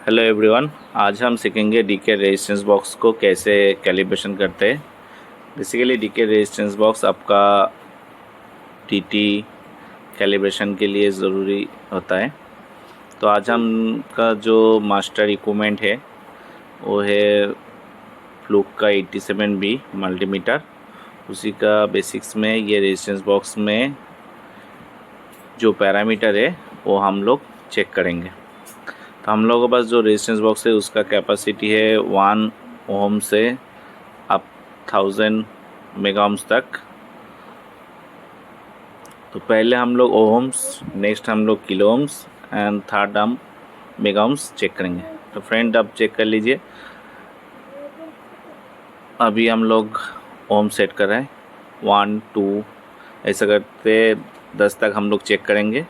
Hello everyone, आज हम सीखेंगे डीके रेजिस्टेंस बॉक्स को कैसे कैलिब्रेशन करते हैं। बेसिकली डीके रेजिस्टेंस बॉक्स आपका टीटी कैलिब्रेशन के लिए ज़रूरी होता है। तो आज हम का जो मास्टर इक्विपमेंट है वो है फ्लूक का 87B मल्टीमीटर। उसी का बेसिक्स में ये रेजिस्टेंस बॉक्स में जो पैरामीटर है वो हम लोग चेक करेंगे। तो हम लोगों के पास जो रेजिस्टेंस बॉक्स है उसका कैपेसिटी है 1 ओम से अप 1000 मेगा ओम्स तक। तो पहले हम लोग ओम्स, नेक्स्ट हम लोग किलो ओम्स एंड थर्ड हम मेगा ओम्स चेक करेंगे। तो फ्रेंड आप चेक कर लीजिए, अभी हम लोग ओम सेट कर रहे हैं 1 2 ऐसा करते 10 तक हम लोग चेक करेंगे।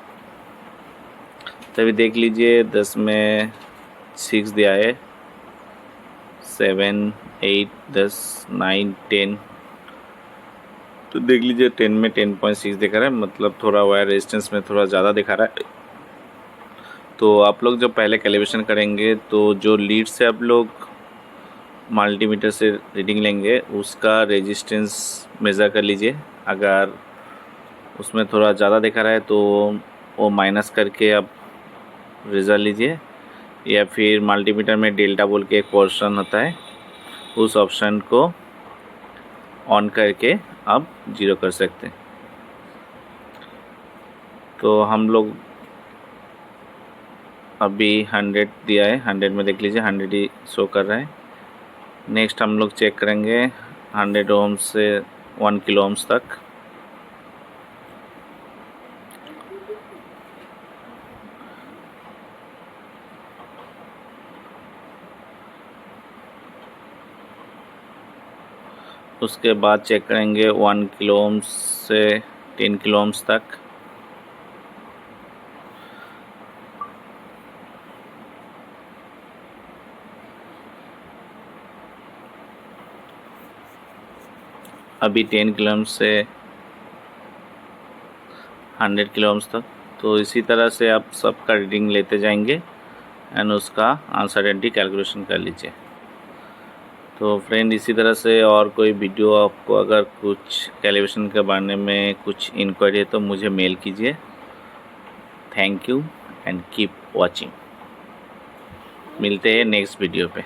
तभी देख लीजिए 10 में 6 दिया है, 7 8 10 9 10। तो देख लीजिए 10 में 10.6 दिखा रहा है, मतलब थोड़ा वायर रेजिस्टेंस में थोड़ा ज़्यादा दिखा रहा है। तो आप लोग जब पहले कैलिब्रेशन करेंगे तो जो लीड से आप लोग मल्टीमीटर से रीडिंग लेंगे उसका रेजिस्टेंस मेज़र कर लीजिए। अगर उसमें थोड़ा ज़्यादा दिखा रहा है तो वो माइनस करके आप रिजल्ट लीजिए, या फिर मल्टीमीटर में डेल्टा बोल के एक पोर्शन होता है, उस ऑप्शन को ऑन करके आप जीरो कर सकते हैं। तो हम लोग अभी 100 दिया है, 100 में देख लीजिए 100 ही शो कर रहा है। नेक्स्ट हम लोग चेक करेंगे 100 ओम्स से 1 किलो ओम्स तक। उसके बाद चेक करेंगे 1 किलो ओम्स से 10 किलो ओम्स तक। अभी 10 किलो ओम्स से 100 किलो ओम्स तक। तो इसी तरह से आप सबका रीडिंग लेते जाएंगे एंड उसका अनसर्टेनिटी कैलकुलेशन कर लीजिए। तो फ्रेंड इसी तरह से और कोई वीडियो आपको अगर कुछ कैलिब्रेशन के बारे में कुछ इंक्वायरी है तो मुझे मेल कीजिए। Thank you and keep watching. मिलते हैं नेक्स्ट वीडियो पे।